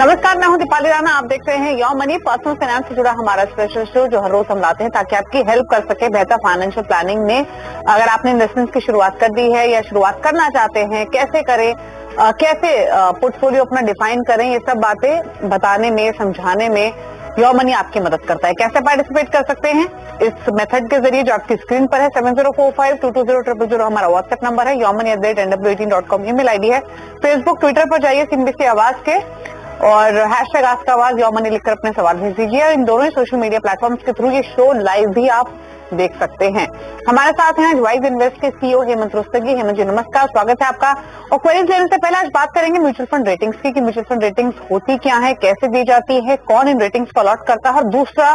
नमस्कार, मैं हूं दीपाली राणा। आप देख रहे हैं योर मनी, पर्सनल फाइनेंस से जुड़ा हमारा स्पेशल शो जो हर रोज हम लाते हैं ताकि आपकी हेल्प कर सके बेहतर फाइनेंशियल प्लानिंग में। अगर आपने इन्वेस्टमेंट की शुरुआत कर दी है या शुरुआत करना चाहते हैं, कैसे करें, कैसे पोर्टफोलियो अपना डिफाइन करें, ये सब बातें बताने में, समझाने में योर मनी आपकी मदद करता है। कैसे पार्टिसिपेट कर सकते हैं इस मेथड के जरिए जो आपकी स्क्रीन पर है। 7045220000 हमारा व्हाट्सएप नंबर है। yourmoney@nw18.com ईमेल आईडी है। फेसबुक ट्विटर पर जाइए सीबीसी आवाज के और हैशटैग आज का आवाज योर मनी लिखकर अपने सवाल भेज दीजिए। और इन दोनों ही सोशल मीडिया प्लेटफॉर्म्स के थ्रू ये शो लाइव भी आप देख सकते हैं। हमारे साथ हैं आज वाइज इन्वेस्ट के सीईओ हेमंत रुस्तगी। हेमंत जी नमस्कार, स्वागत है आपका। और क्वेरीज लेने से पहले आज बात करेंगे म्यूचुअल फंड रेटिंग्स की कि म्यूचुअल फंड रेटिंग्स होती क्या है, कैसे दी जाती है, कौन इन रेटिंग्स को अलॉट करता है। और दूसरा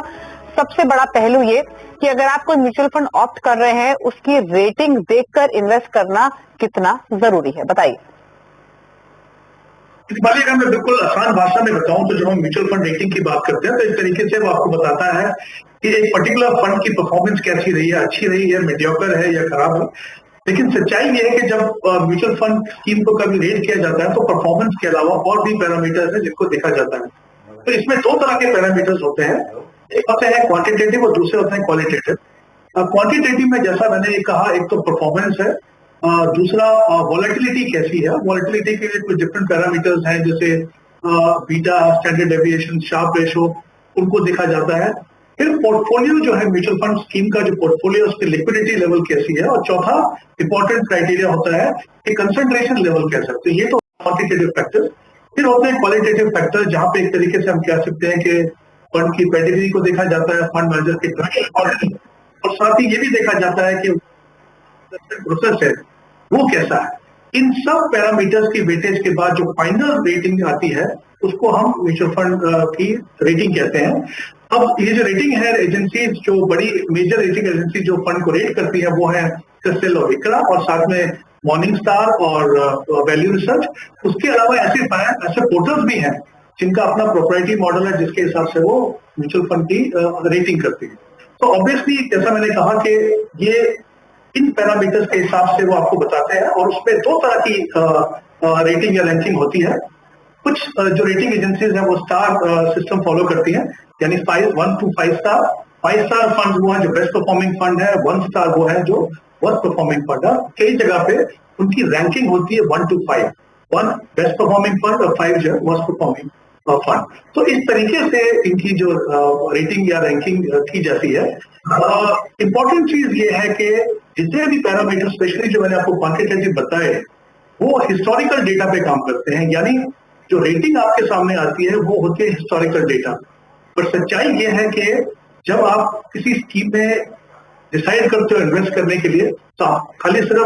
सबसे बड़ा पहलू ये कि अगर आप कोई म्यूचुअल फंड ऑप्ट कर रहे हैं उसकी रेटिंग देखकर इन्वेस्ट करना कितना जरूरी है, बताइए। इस बारे अगर मैं बिल्कुल आसान भाषा में बताऊं तो जब हम म्यूचुअल फंड रेटिंग की बात करते हैं तो इस तरीके से वो आपको बताता है कि एक पर्टिकुलर फंड की परफॉर्मेंस कैसी रही है, अच्छी रही है, मीडियोकर है या खराब है। लेकिन सच्चाई ये है कि जब म्यूचुअल फंड स्कीम को कभी रेट किया जाता है तो परफॉर्मेंस के अलावा और भी पैरामीटर्स है जिनको देखा जाता है। तो इसमें दो तरह के पैरामीटर्स होते हैं, एक होते हैं क्वांटिटेटिव और दूसरे होते हैं क्वालिटेटिव। क्वांटिटेटिव में जैसा मैंने कहा, एक तो परफॉर्मेंस है, दूसरा वॉलेटिलिटी कैसी है। वॉलेटिलिटी के लिए कुछ डिफरेंट पैरामीटर्स हैं जैसे beta, standard deviation, Sharpe ratio, उनको देखा जाता है। फिर पोर्टफोलियो जो है म्यूचुअल फंड स्कीम का जो पोर्टफोलियो उसकी लिक्विडिटी लेवल कैसी है। और चौथा इंपॉर्टेंट क्राइटेरिया होता है कि कंसंट्रेशन लेवल कैसा है। तो ये तो क्वांटिटेटिव फैक्टर। फिर होते हैं क्वालिटेटिव फैक्टर जहां पे एक तरीके से हम कह सकते हैं कि फंड की पेडिग्री को देखा जाता है, फंड मैनेजर के ट्रैक और साथ ही ये भी देखा जाता है कि प्रोसेस है वो कैसा है। इन सब पैरामीटर्स की वेटेज के बाद जो फाइनल रेटिंग आती है उसको हम म्यूचुअल फंड की रेटिंग कहते हैं। अब ये जो रेटिंग है एजेंसीज, जो बड़ी मेजर रेटिंग एजेंसी जो फंड को रेट करती है वो है क्रिसिल और इक्रा, और साथ में मॉर्निंग स्टार और वैल्यू रिसर्च। उसके अलावा ऐसे पोर्टल्स भी हैं जिनका अपना प्रोप्राइटरी मॉडल है जिसके हिसाब से वो म्यूचुअल फंड की रेटिंग करती है। तो ऑब्वियसली जैसा मैंने कहा कि ये इन पैरामीटर्स के हिसाब से वो आपको बताते हैं और उसमें दो तरह की रेटिंग या रैंकिंग होती है। कुछ जो रेटिंग एजेंसीज हैं वो स्टार सिस्टम फॉलो करती हैं, यानी 1 to 5 स्टार। 5 स्टार फंड वो है जो बेस्ट परफॉर्मिंग फंड है, 1 स्टार वो है जो वर्स्ट परफॉर्मिंग फंड है। कई जगह पे उनकी रैंकिंग होती है 1 to 5, 1 बेस्ट परफॉर्मिंग फंड और 5 जो है वर्स्ट परफॉर्मिंग फंड। तो इस तरीके से इनकी जो रेटिंग या रैंकिंग की जाती है। इंपॉर्टेंट चीज ये है कि जितने भी पैरामीटर, स्पेशली जो मैंने आपको क्वांटिटेटिव बताए, वो हिस्टोरिकल डेटा पे काम करते हैं। यानी जो रेटिंग आपके सामने आती है वो होती है हिस्टोरिकल डेटा। पर सच्चाई ये है कि जब आप किसी स्कीम में डिसाइड करते हो इन्वेस्ट करने के लिए तो आप खाली सिर्फ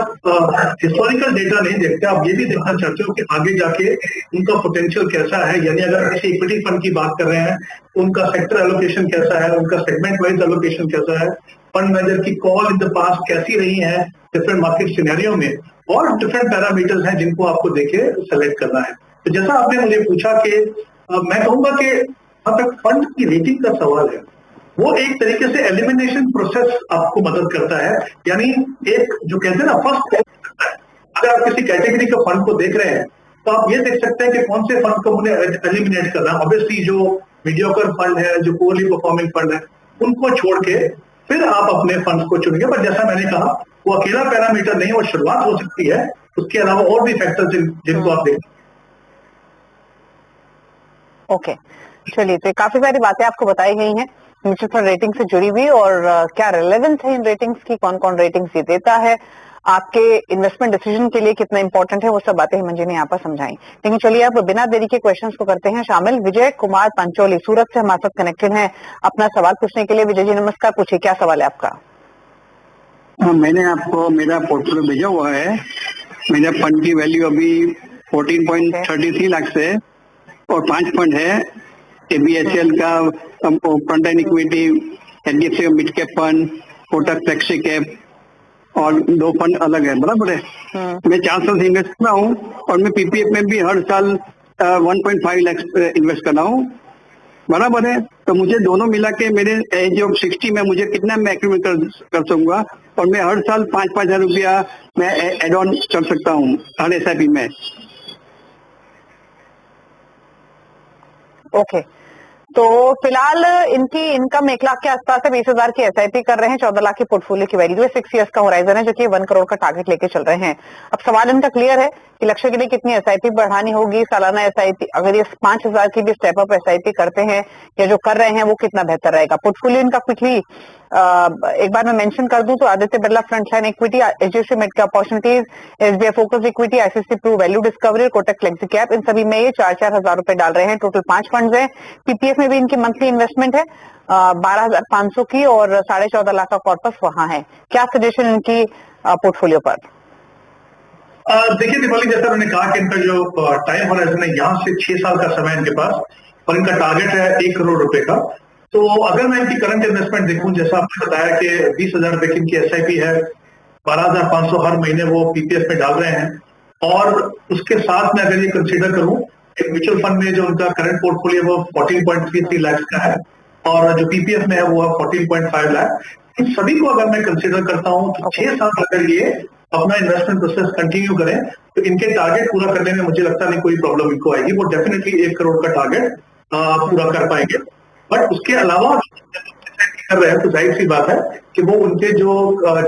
हिस्टोरिकल डेटा नहीं देखते, आप ये भी देखना चाहते हो कि आगे जाके उनका पोटेंशियल कैसा है। यानी अगर किसी इक्विटी फंड की बात कर रहे हैं तो उनका सेक्टर एलोकेशन कैसा है, उनका सेगमेंट वाइज एलोकेशन कैसा है, फंड मैनेजर की कॉल इन द पास्ट कैसी रही है डिफरेंट मार्केट सिनेरियो में, और डिफरेंट पैरामीटर्स हैं जिनको आपको देखे सेलेक्ट करना है। तो जैसा आपने मुझे पूछा कि मैं कहूंगा कि जहां तक फंड की रेटिंग का सवाल है वो एक तरीके से एलिमिनेशन प्रोसेस आपको मदद करता है। यानी एक जो कहते हैं ना फर्स्ट, अगर आप किसी कैटेगरी के फंड को देख रहे हैं तो आप ये देख सकते हैं कि कौन से फंड को उन्हें एलिमिनेट करना है। ऑब्वियसली जो मीडियोकर फंड है, जो पोअरली परफॉर्मिंग फंड है, उनको छोड़ के फिर आप अपने फंड्स को चुनेंगे। पर जैसा मैंने कहा वो अकेला पैरामीटर नहीं, वो शुरुआत हो सकती है, उसके अलावा और भी फैक्टर्स जिनको आप देखें। ओके, चलिए, तो काफी सारी बातें आपको बताई गई हैं म्यूचुअल फंड रेटिंग से जुड़ी हुई, और क्या रिलेवेंस है इन रेटिंग्स की, कौन कौन रेटिंग्स ये देता है, आपके इन्वेस्टमेंट डिसीजन के लिए कितना इंपॉर्टेंट है, वो सब बातें हेमंत जी ने यहाँ पर समझाई। लेकिन चलिए अब बिना देरी के क्वेश्चंस को करते हैं शामिल। विजय कुमार पंचोली सूरत से हमारे साथ कनेक्टेड हैं अपना सवाल पूछने के लिए। विजय जी नमस्कार, पूछिए क्या सवाल है आपका। मैंने आपको मेरा पोर्टफोलियो भेजा हुआ है। मेरा फंड की वैल्यू अभी 14.33 लाख है और 5 फंड है। ABSL का front end equity, HDFC mid cap fund, Kotak flexi cap, और 2 फंड अलग है, बराबर है। मैं 4 साल से इन्वेस्ट कर रहा हूँ और मैं PPF में भी हर साल 1.5 लाख इन्वेस्ट कर रहा हूँ, बराबर है। तो मुझे दोनों मिला के मेरे एज ऑफ 60 में मुझे कितना मैं एक्यूमुलेट कर सकूंगा, और मैं हर साल 5-5 हजार रुपया मैं एड ऑन कर सकता हूँ हर SIP में। ओके, तो फिलहाल इनकी इनकम 1 लाख के आसपास है, 20,000 की एसआईपी कर रहे हैं, 14 लाख की पोर्टफोलियो की वैल्यू है, 6 इयर्स का होराइजन है, जो कि 1 करोड़ का टारगेट लेके चल रहे हैं। अब सवाल इनका क्लियर है कि लक्ष्य के लिए कितनी एसआईपी बढ़ानी होगी, सालाना एसआईपी अगर ये 5,000 की भी स्टेप अप एसआईपी करते हैं या जो कर रहे हैं वो कितना बेहतर रहेगा। पोर्टफोलियो इनका क्विकली एक बार मैं मेंशन कर दूं तो Aditya Birla frontline equity, HDFC mid cap opportunities, SBI focus equity, ICC Pru value discovery, Kotak flexi cap, इन सभी में ये 4-4 हजार रुपए डाल रहे हैं। टोटल 5 फंड्स हैं। पीपीएफ में भी इनकी मंथली इन्वेस्टमेंट है 12,500 की और 14.5 लाख का कॉर्पस वहां है। क्या सजेशन इनकी पोर्टफोलियो पर? देखिए दीपाली, जैसा मैंने कहा कि इनका जो टाइम होराइजन है यहाँ से 6 साल का समय इनके पास और इनका टारगेट है 1 करोड़ रुपए का। तो अगर मैं इनकी करंट इन्वेस्टमेंट देखूं, जैसा आपने बताया कि 20,000 रुपए की इनकी एसआईपी है, 12,500 हर महीने वो पीपीएफ में डाल रहे हैं और उसके साथ में अगर ये कंसीडर करूं कि म्यूचुअल फंड में जो उनका करंट पोर्टफोलियो वो 14.33 लाख का है और जो पीपीएफ में है वो 14.5 लाख, इन सभी को अगर मैं कंसीडर करता हूं तो 6 साल अगर ये अपना इन्वेस्टमेंट प्रोसेस कंटिन्यू करें तो इनके टारगेट पूरा करने में मुझे लगता नहीं कोई प्रॉब्लम इनको आएगी। वो डेफिनेटली 1 करोड़ का टारगेट पूरा कर पाएंगे। बट उसके अलावा कर रहे हैं तो जाहिर सी बात है कि वो उनके जो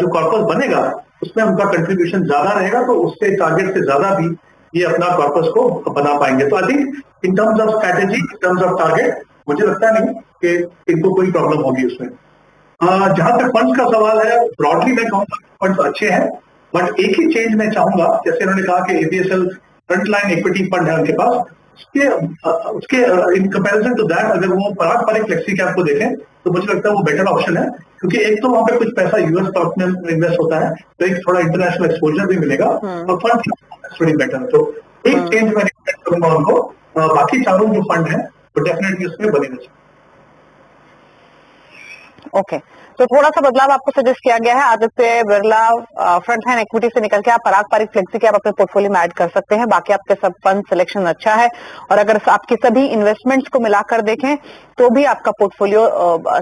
कॉर्पस बनेगा उसमें उनका कंट्रीब्यूशन ज्यादा रहेगा, तो उससे टारगेट से ज्यादा भी ये अपना कॉर्पस को बना पाएंगे। तो I think in terms of strategy, in terms of target, मुझे लगता नहीं कि इनको कोई प्रॉब्लम होगी उसमें। जहां तक फंड्स का सवाल है, ब्रॉडली मैं कहूँगा फंड्स अच्छे हैं, बट एक ही चेंज मैं चाहूंगा, जैसे उन्होंने कहा कि एबीएसएल फ्रंटलाइन इक्विटी फंड है उनके पास, उसके इन कंपैरिजन टू दैट अगर वो पारंपरिक फ्लेक्सी कैप को देखें तो मुझे लगता है वो बेटर ऑप्शन है, क्योंकि एक तो वहां पे कुछ पैसा यूएस स्टॉक में इन्वेस्ट होता है तो एक थोड़ा इंटरनेशनल एक्सपोजर भी मिलेगा और फंड थोड़ी बेटर है। तो एक चेंज मैं रिकमेंड करूंगा उनको, बाकी चारों जो फंड है वो डेफिनेटली उसमें बने रहे। ओके, तो थोड़ा सा बदलाव आपको सजेस्ट किया गया है। आदित्य बिरला फ्रंटलाइन इक्विटी से निकल के आप पारंपरिक फ्लेक्सी के आप अपने पोर्टफोलियो में ऐड कर सकते हैं। बाकी आपके सब फंड सिलेक्शन अच्छा है और अगर आपके सभी इन्वेस्टमेंट्स को मिलाकर देखें तो भी आपका पोर्टफोलियो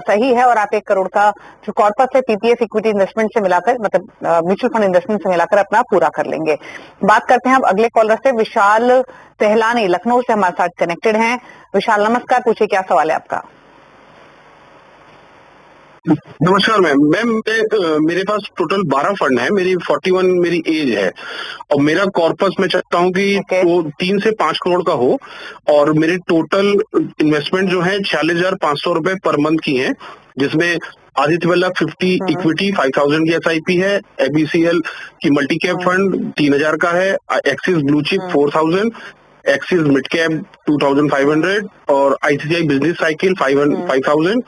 सही है और आप 1 करोड़ का जो कॉर्पस है पीपीएफ इक्विटी इन्वेस्टमेंट से मिलाकर, मतलब म्यूचुअल फंड इन्वेस्टमेंट से मिलाकर अपना पूरा कर लेंगे। बात करते हैं अब अगले कॉलर से, विशाल तेहलानी लखनऊ से हमारे साथ कनेक्टेड हैं। विशाल नमस्कार, पूछिए क्या सवाल है आपका? नमस्कार मैम। मेरे पास टोटल 12 फंड है, मेरी 41 मेरी एज है और मेरा कॉर्पस मैं चाहता हूँ कि तो 3 से 5 करोड़ का हो और मेरे टोटल इन्वेस्टमेंट जो है 46,500 रुपए पर मंथ की है, जिसमें आदित्य बिरला 50 इक्विटी 5,000 की एसआईपी है, एबीसीएल की मल्टी कैप फंड 3,000 का है, axis blue chip 4,000, axis mid cap 2,500 और ICI business cycle 5,000,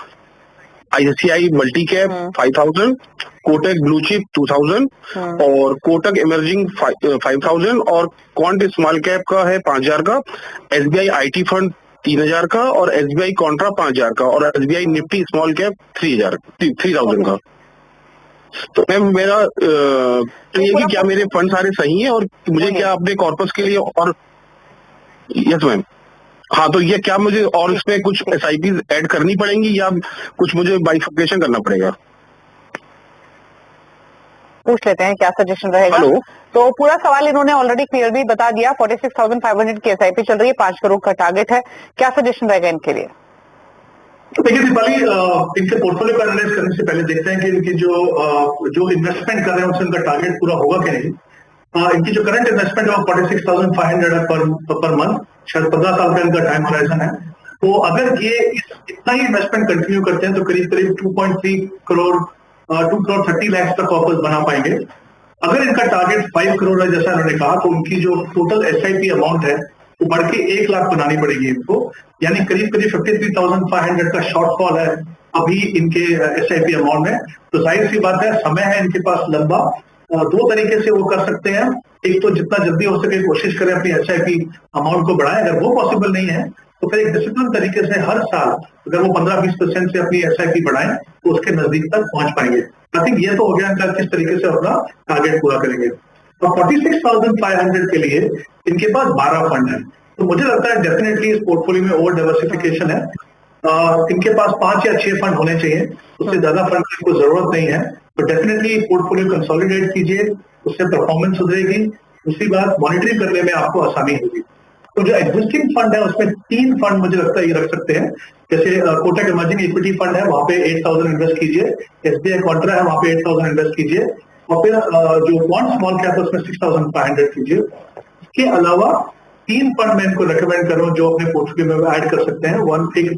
ICI multi cap 5,000, Kotak blue chip 2,000 और कोटक इमर्जिंग 5,000 और क्वांट स्मॉल कैप का है 5,000 का, एसबीआई आईटी फंड 3,000 का और एसबीआई कॉन्ट्रा 5,000 का और एसबीआई निफ्टी स्मॉल कैप 3,000 का। तो मैम मेरा ये कि क्या मेरे फंड सारे सही हैं और मुझे क्या अपने कॉर्पस के लिए और यस मैम, हाँ, तो ये क्या मुझे और इसमें कुछ एसआईपी ऐड करनी पड़ेंगी या कुछ मुझे बाइफर्केशन करना पड़ेगा? पूछ लेते हैं क्या सजेशन रहेगा। हेलो, तो पूरा सवाल इन्होंने ऑलरेडी क्लियरली बता दिया। 46,500 की एसआईपी चल रही है, 5 करोड़ का टारगेट है। क्या सजेशन रहेगा इनके लिए? देखिए दीपाली, इनके पोर्टफोलियो का एनालाइज करने से पहले देखते हैं कि इनकी जो इन्वेस्टमेंट कर रहे हैं उससे उनका टारगेट पूरा होगा कि नहीं। इनकी जो करंट इन्वेस्टमेंट है वो 46,500 पर मंथ, शायद 15 साल का इनका टाइम होराइजन है। तो अगर ये इतना ही इन्वेस्टमेंट कंटिन्यू करते हैं तो करीब करीब 2.3 करोड़ 2 करोड़ 30 लाख का कॉर्पस बना पाएंगे। अगर इनका टारगेट 5 करोड़ है जैसा उन्होंने कहा, तो उनकी जो टोटल एसआईपी अमाउंट है वो बढ़ के 1 लाख बनानी पड़ेगी इनको, यानी करीब करीब 53,500 का शॉर्टफॉल है अभी इनके एसआईपी अमाउंट में। तो जाहिर सी बात है, समय है इनके पास लंबा। 2 तरीके से वो कर सकते हैं, एक तो जितना जल्दी हो सके कोशिश करें अपनी एसआईपी अमाउंट को बढ़ाएं। अगर वो पॉसिबल नहीं है तो फिर एक डिसिप्लिन तरीके से हर साल अगर वो 15-20% से अपनी एसआईपी बढ़ाएं तो उसके नजदीक तक पहुंच पाएंगे। आई थिंक ये तो हो गया इनका किस तरीके से अपना टारगेट पूरा करेंगे। तो 46,500 के लिए इनके पास 12 फंड है, तो मुझे लगता है डेफिनेटली इस पोर्टफोलियो में ओवर डाइवर्सिफिकेशन है। इनके पास 5 या 6 फंड होने चाहिए, उससे ज्यादा फंड की कोई जरूरत नहीं है। तो डेफिनेटली पोर्टफोलियो कंसोलिडेट कीजिए, उससे परफॉर्मेंस सुधरेगी। दूसरी बात, मॉनिटरिंग करने में आपको आसानी होगी। तो जो एग्जिस्टिंग फंड है उसमें 3 फंड मुझे लगता है ये रख सकते हैं। जैसे कोटक इमर्जिंग इक्विटी फंड है, वहां पे 8,000 इन्वेस्ट कीजिए। एसबीआई कॉन्ट्रा है, वहां पे 8,000 इन्वेस्ट कीजिए। और फिर जो बॉन्ड स्मॉल कैप है उसमें 6,500 कीजिए। इसके अलावा 3 फंड मैं इनको रिकमेंड करूं जो अपने पोर्टफोलियो में ऐड कर सकते हैं।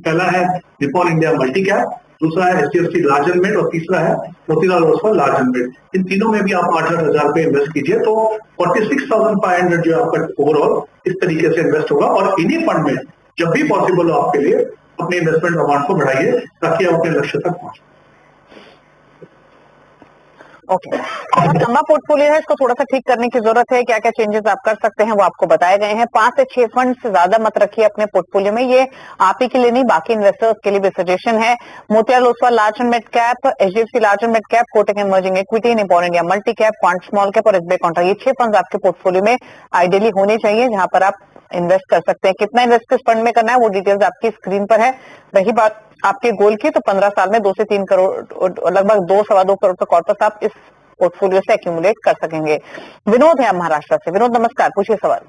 पहला है निपॉन इंडिया मल्टी कैप, दूसरा है एचडीएफसी लार्ज एंड मिड और तीसरा है Motilal Oswal large and mid. इन तीनों में भी आप 8,000 रुपए इन्वेस्ट कीजिए तो 46,500 जो आपका ओवरऑल इस तरीके से इन्वेस्ट होगा। और इन्हीं फंड में जब भी पॉसिबल हो आपके लिए अपने इन्वेस्टमेंट अमाउंट को बढ़ाइए ताकि आप अपने लक्ष्य तक पहुंचे। ओके, बहुत लंबा पोर्टफोलियो है, इसको थोड़ा सा ठीक करने की जरूरत है। क्या क्या चेंजेस आप कर सकते हैं वो आपको बताए गए हैं। 5 से 6 फंड से ज्यादा मत रखिए अपने पोर्टफोलियो में, ये आप ही के लिए नहीं बाकी इन्वेस्टर्स के लिए भी सजेशन है। Motilal Oswal large and mid cap, HDFC large and mid cap, Kotak emerging equity, Nippon India multi cap, quant small cap और एसबीआई कॉन्ट्रा, ये 6 फंड आपके पोर्टफोलियो में आइडियली होने चाहिए जहां पर आप इन्वेस्ट कर सकते हैं। कितना इन्वेस्ट किस फंड में करना है वो डिटेल्स आपकी स्क्रीन पर है। रही बात आपके गोल की, तो 15 साल में 2 से 3 करोड़, लगभग 2-2.25 करोड़ का कॉर्पस आप इस पोर्टफोलियो से एक्यूमुलेट कर सकेंगे। विनोद है महाराष्ट्र से। विनोद नमस्कार, पूछिए सवाल।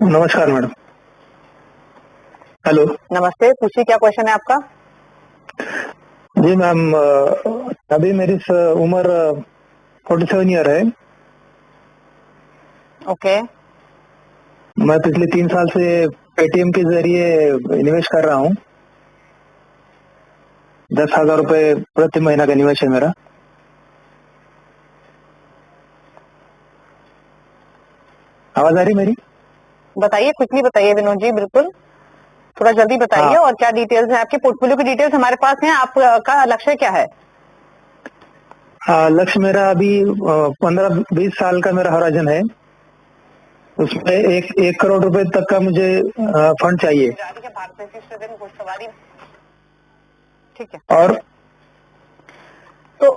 नमस्कार मैडम। हेलो। नमस्ते, पूछिए क्या क्वेश्चन है आपका। जी मैम, अभी मेरी उम्र 47 ईयर है। ओके, मैं पिछले 3 साल से पेटीएम के जरिए निवेश कर रहा हूँ। 10,000 रुपए प्रति महीना का निवेश है मेरा। आवाज आ रही मेरी? बताइए, क्विकली बताइए विनोद जी, बिल्कुल थोड़ा जल्दी बताइए। हाँ। और क्या डिटेल्स है आपके पोर्टफोलियो की? डिटेल्स हमारे पास हैं। आपका लक्ष्य क्या है? लक्ष्य मेरा अभी 15-20 साल का मेरा हॉराइजन है। उसमें 1 करोड़ रुपए तक का मुझे फंड चाहिए। ठीक है। और तो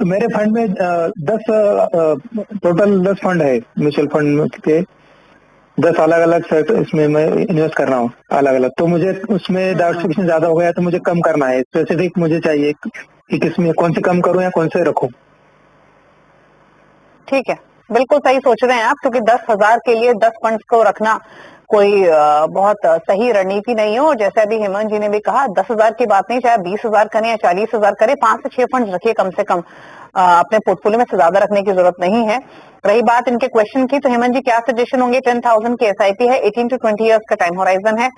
मेरे फंड में 10 फंड है, म्यूचुअल फंड के 10 अलग अलग सेट इसमें मैं इन्वेस्ट कर रहा हूँ अलग अलग। तो मुझे उसमें डाइवर्सिफिकेशन ज्यादा हो गया तो मुझे कम करना है। स्पेसिफिक मुझे चाहिए कि किसमें कौन से कम करूं या कौन से रखूं। ठीक है, बिल्कुल सही सोच रहे हैं आप, क्योंकि 10,000 के लिए 10 फंड्स को रखना कोई बहुत सही रणनीति नहीं है। और जैसे अभी हेमंत जी ने भी कहा, 10,000 की बात नहीं, चाहे 20,000 करें या 40,000 करें, 5 से 6 फंड्स रखिए कम से कम। अपने पोर्टफोलियो में से ज्यादा रखने की जरूरत नहीं है। रही बात इनके क्वेश्चन की, तो हेमंत जी क्या सजेशन होंगे? 10,000 की एसआईपी है, 18 to 20 ईयर्स का टाइम होराइजन है।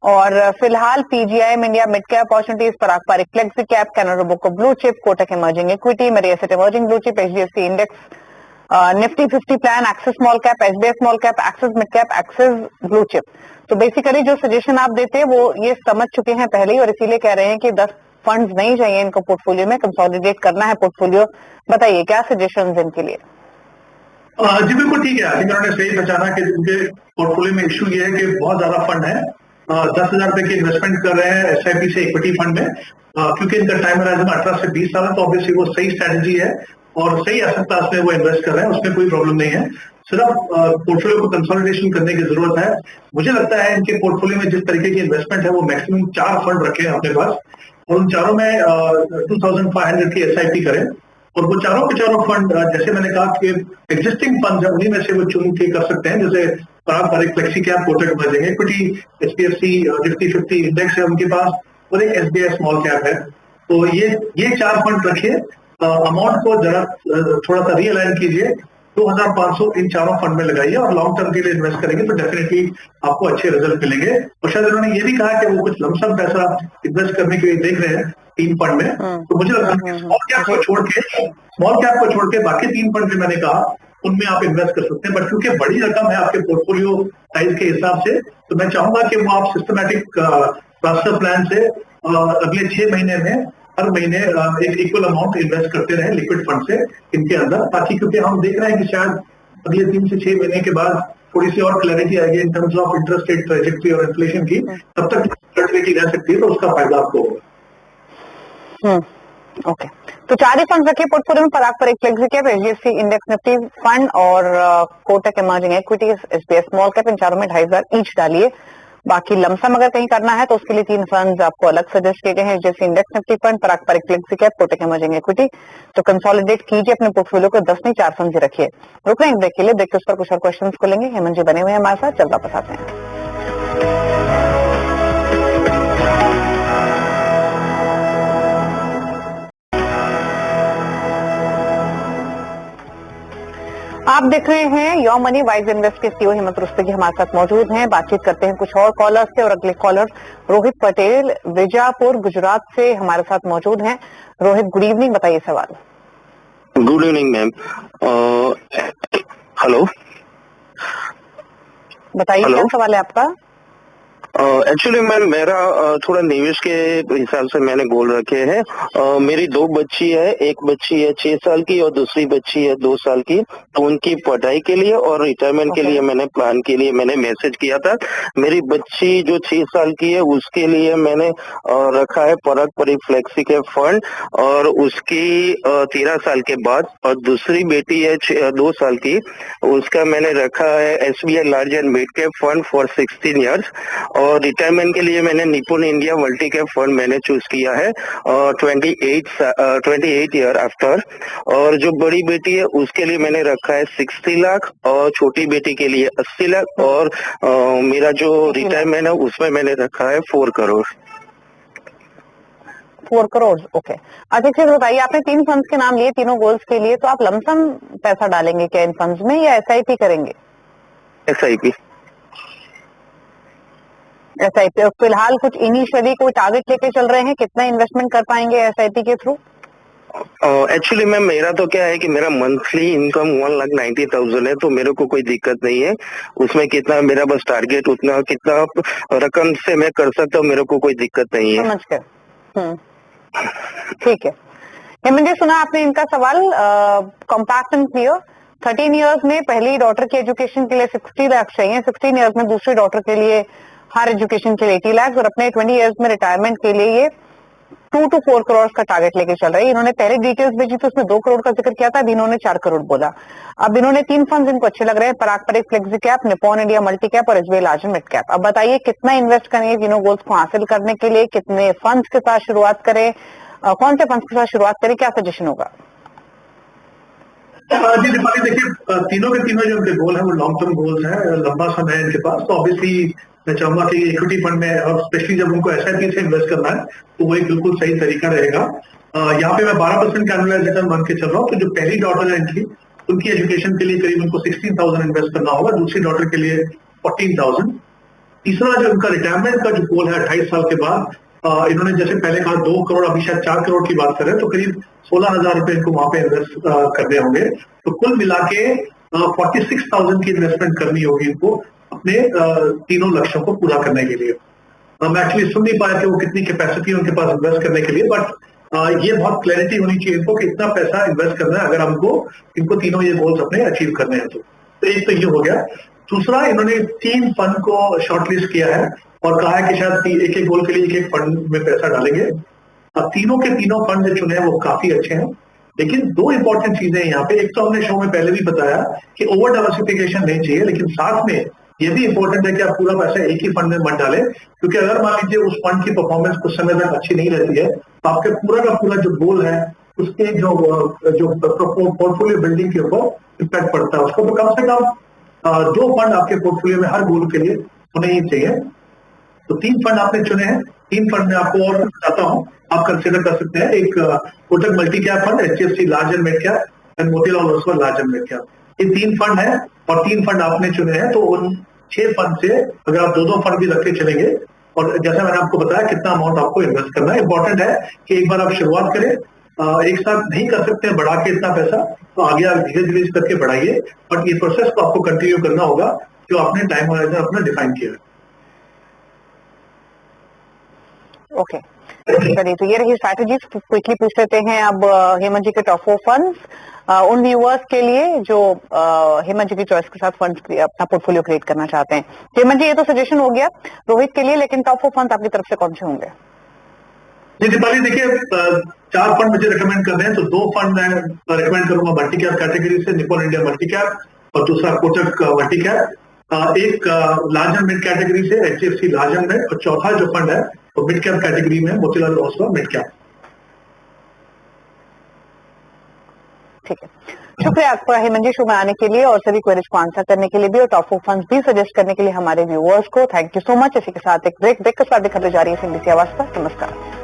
और फिलहाल PGI India mid cap opportunities, Parag Parikh flexi cap, Canara Robeco blue chip, Kotak emerging equity, Mirae asset emerging blue chip, HDFC index, Nifty 50 plan, Axis small cap, SBI small cap, Axis mid cap, Axis blue chip. तो basically जो suggestion आप देते हैं वो ये समझ चुके हैं पहले ही, और इसीलिए कह रहे हैं कि 10 फंड्स नहीं चाहिए इनको पोर्टफोलियो में, कंसोलिडेट करना है पोर्टफोलियो। बताइए क्या सजेशंस इनके लिए? जी बिल्कुल ठीक है। आई थिंक उन्होंने सही पहचाना कि उनके पोर्टफोलियो में इशू ये है कि बहुत ज्यादा फंड है। 10,000 रुपए की इन्वेस्टमेंट कर रहे हैं एसआईपी से इक्विटी फंड में, क्योंकि इनका टाइम होराइजन 18 से 20 साल है। तो ऑब्वियसली वो सही स्ट्रेटेजी है और सही एसेट क्लास में वो इन्वेस्ट कर रहे हैं, उसमें कोई प्रॉब्लम नहीं है। सिर्फ पोर्टफोलियो को कंसोलिडेशन करने की जरूरत है। मुझे लगता है इनके पोर्टफोलियो में जिस तरीके की इन्वेस्टमेंट है वो मैक्सिमम 4 फंड रखे हैं अपने पास, और उन चारों में 2,500 की एसआईपी करें। और वो चारों के चारों फंड, जैसे मैंने कहा कि एग्जिस्टिंग फंड है उन्हीं में से वो चुन के कर सकते हैं। जैसे पारंपरिक flexi cap, Kotak emerging equity, HDFC Nifty 50 index है उनके पास, और एक एसबीआई स्मॉल कैप है। तो ये 4 फंड रखिए। अमाउंट को जरा थोड़ा सा रीअलाइन कीजिए, 2,500 इन चारों फंड में लगाइए और लॉन्ग टर्म के लिए इन्वेस्ट करेंगे तो डेफिनेटली आपको अच्छे रिजल्ट मिलेंगे। और शायद उन्होंने ये भी कहा कि वो कुछ लमसम पैसा इन्वेस्ट करने के लिए देख रहे हैं 3 फंड में। तो मुझे लगता है स्मॉल कैप को छोड़ के बाकी 3 फंड जो मैंने कहा उनमें आप इन्वेस्ट कर सकते हैं। बट क्योंकि बड़ी रकम है आपके पोर्टफोलियो साइज के हिसाब से, तो मैं चाहूंगा कि वो आप सिस्टमैटिक ट्रांसफर प्लान से अगले 6 महीने में हर महीने एक इक्वल अमाउंट इन्वेस्ट करते रहे लिक्विड फंड से इनके अंदर, ताकि क्योंकि हम देख रहे हैं कि शायद अगले 3 से 6 महीने के बाद थोड़ी सी और क्लैरिटी आएगी in terms of interest rate trajectory और इन्फ्लेशन की, तब तक क्लैरिटी रह सकती है, तो उसका फायदा आपको होगा। ओके, तो 4 ही फंड रखिए पोर्टफोलियो में, Parag Parikh flexi cap, HDFC index Nifty fund और Kotak emerging equities, SBI small cap. इन चारों में 2,500 ईच डालिए। बाकी लमसम अगर कहीं करना है तो उसके लिए 3 फंड आपको अलग सजेस्ट किए गए हैं, जैसे इंडेक्स निफ्टी फंड, पारंपरिक flexi cap, Kotak emerging equity. तो कंसोलिडेट कीजिए अपने पोर्टफोलियो को, 10 नहीं 4 फंड ही रखिए। रुक रहे हैं ब्रेक के लिए, ब्रेक के उस पर कुछ और क्वेश्चन को लेंगे। हेमंत जी बने हुए हैं हमारे साथ, चल वापस आते हैं। आप देख रहे हैं योर मनी, वाइज इन्वेस्ट के सीईओ हेमंत रुस्तगी हमारे साथ मौजूद हैं। बातचीत करते हैं कुछ और कॉलर्स से, और अगले कॉलर रोहित पटेल विजापुर गुजरात से हमारे साथ मौजूद हैं। रोहित, गुड इवनिंग, बताइए सवाल। Good evening ma'am. हेलो, बताइए क्या सवाल है आपका। एक्चुअली मैम मेरा थोड़ा निवेश के हिसाब से मैंने गोल रखे हैं। मेरी 2 बच्ची है, एक बच्ची है 6 साल की और दूसरी बच्ची है 2 साल की। तो उनकी पढ़ाई के लिए और रिटायरमेंट के लिए मैंने प्लान के लिए मैंने मैसेज किया था। मेरी बच्ची जो 6 साल की है उसके लिए मैंने रखा है पारंपरिक फ्लेक्सी के फंड, और उसकी 13 साल के बाद, और दूसरी बेटी है 2 साल की, उसका मैंने रखा है SBI large and mid cap fund for 16 years. और रिटायरमेंट के लिए मैंने निपुण इंडिया मल्टी कैप फंड मैंने चूज किया है 28 ईयर आफ्टर। और जो बड़ी बेटी है उसके लिए मैंने रखा है 60 लाख, और छोटी बेटी के लिए 80 लाख, और मेरा जो रिटायरमेंट है उसमें मैंने रखा है 4 करोड़। 4 करोड़, ओके। अच्छा, फिर बताइए, आपने 3 फंड्स के नाम लिए तीनों गोल्स के लिए, तो आप लमसम पैसा डालेंगे क्या इन फंड्स में या SIP करेंगे? SIP। SIP, और फिलहाल कुछ इनिशियली कोई टारगेट लेके चल रहे हैं, कितना इन्वेस्टमेंट कर पाएंगे SIP के थ्रू? एक्चुअली मैम मेरा तो क्या है कि मेरा मंथली इनकम 1,90,000 है, तो मेरे को कोई दिक्कत नहीं है उसमें। कितना मेरा बस टारगेट उतना कितना रकम से मैं कर सकता हूँ, मेरे को कोई दिक्कत नहीं है। समझ कर, ठीक है। हेमंत जी, सुना आपने इनका सवाल, कॉम्पैक्ट एंड क्लियर। 13 इयर्स में पहली डॉटर की एजुकेशन के लिए 60 लाख चाहिए, 16 इयर्स में दूसरी डॉटर के लिए हायर एजुकेशन के लिए 80 लाख, और अपने 20 इयर्स में रिटायरमेंट के लिए ये 2 to 4 करोड़ का टारगेट लेके चल रहे हैं। इन्होंने पहले डिटेल्स भेजी तो उसमें 2 करोड़ का जिक्र किया था, अब इन्होंने 4 करोड़ बोला। अब इन्होंने 3 फंड्स इनको अच्छे लग रहे हैं, पारंपरिक flexi cap, Nippon India multi cap और SBI large and mid cap. अब बताइए कितना इन्वेस्ट करेंगे तीनों गोल्स को हासिल करने के लिए, कितने फंड्स के साथ शुरुआत करें, कौन से फंड्स के साथ शुरुआत करें, क्या सजेशन होगा? जी दीपाली, देखिए तीनों के तीनों जो उनके गोल है वो लॉन्ग टर्म गोल्स हैं, लंबा समय है इनके पास। तो ऑब्वियसली मैं चाहूंगा कि इक्विटी फंड में, और स्पेशली जब उनको SIP से इन्वेस्ट करना है तो वो एक बिल्कुल सही तरीका रहेगा। यहाँ पे मैं 12% का एनुअलाइज्ड रिटर्न मान के चल रहा हूँ। तो जो पहली डॉटर है इनकी, उनकी एजुकेशन के लिए करीब उनको 16,000 इन्वेस्ट करना होगा, दूसरी डॉटर के लिए 14,000। तीसरा जो उनका रिटायरमेंट का जो गोल है 28 साल के बाद, इन्होंने जैसे पहले कहा 2 करोड़, अभी शायद 4 करोड़ की बात करें, तो करीब 16,000 रुपए इनको वहां पे इन्वेस्ट करने होंगे। तो कुल मिला के 46,000 की इन्वेस्टमेंट करनी होगी इनको अपने तीनों लक्ष्यों को पूरा करने के लिए। मैं एक्चुअली सुन नहीं पाया कि वो कितनी कैपेसिटी है उनके पास इन्वेस्ट करने के लिए, बट ये बहुत क्लैरिटी होनी चाहिए इनको कि इतना पैसा इन्वेस्ट करना है अगर हमको इनको तीनों ये गोल्स अपने अचीव करने हैं। तो एक तो ये हो गया। दूसरा, इन्होंने 3 फंड को शॉर्टलिस्ट किया है और कहा है कि शायद एक एक गोल के लिए एक एक फंड में पैसा डालेंगे। अब तीनों के तीनों फंड जो चुने हैं वो काफी अच्छे हैं, लेकिन 2 इंपॉर्टेंट चीजें हैं यहाँ पे। एक तो हमने शो में पहले भी बताया कि ओवर डाइवर्सिफिकेशन नहीं चाहिए, लेकिन साथ में ये भी इंपॉर्टेंट है कि आप पूरा पैसा एक ही फंड में मत डालें, क्योंकि अगर मान लीजिए उस फंड की परफॉर्मेंस कुछ समय तक अच्छी नहीं रहती है तो आपके पूरा का पूरा जो गोल है उसके जो पोर्टफोलियो बिल्डिंग के ऊपर इम्पैक्ट पड़ता है उसको। तो कम से कम 2 फंड आपके पोर्टफोलियो में हर गोल के लिए होने ही चाहिए। तो 3 फंड आपने चुने हैं। 3 फंड में आपको और बताता हूँ, आप कंसिडर कर सकते हैं। एक Kotak multi cap fund, HDFC large and mid cap and Motilal Oswal large and mid cap. ये 3 फंड है और 3 फंड आपने चुने हैं। तो उन 6 फंड से अगर आप 2-2 फंड भी रख के चलेंगे, और जैसा मैंने आपको बताया कितना अमाउंट आपको इन्वेस्ट करना है, इंपॉर्टेंट है कि एक बार आप शुरुआत करें। एक साथ नहीं कर सकते बढ़ा के इतना पैसा, तो आगे आप धीरे धीरे करके बढ़ाइए, बट ये प्रोसेस को आपको कंटिन्यू करना होगा जो आपने टाइम होराइजन अपना डिफाइन किया है। ओके, चलिए, तो ये रही स्ट्रैटेजी। क्विकली पूछ लेते हैं अब हेमंत जी के टॉप 4 फंड्स उन व्यूअर्स के लिए जो हेमंत जी की चॉइस के साथ फंड्स अपना पोर्टफोलियो क्रिएट करना चाहते हैं। हेमंत जी, ये तो सजेशन हो गया रोहित के लिए, लेकिन टॉप 4 फंड्स आपकी तरफ से कौन से होंगे? जी दीपाली, देखिए 4 फंड मुझे रिकमेंड कर रहे हैं, तो 2 फंड मैं रिकमेंड करूंगा मल्टी कैप कैटेगरी से, निपॉन इंडिया मल्टी कैप और दूसरा कोटक मल्टी कैप। एक लार्ज एंड मिड कैटेगरी से HDFC लार्ज एंड मिड, और चौथा जो फंड है वो मिड कैप कैटेगरी में मोतीलाल ओसवाल मिड कैप। ठीक है, शुक्रिया आपका हेमंत जी शो में आने के लिए और सभी क्वेरीज को आंसर करने के लिए भी, और टॉप 4 फंड्स भी सजेस्ट करने के लिए हमारे व्यूअर्स को थैंक यू सो मच। इसी के साथ एक ब्रेक के साथ दिखाते जा रही है CNBC आवाज पर। नमस्कार।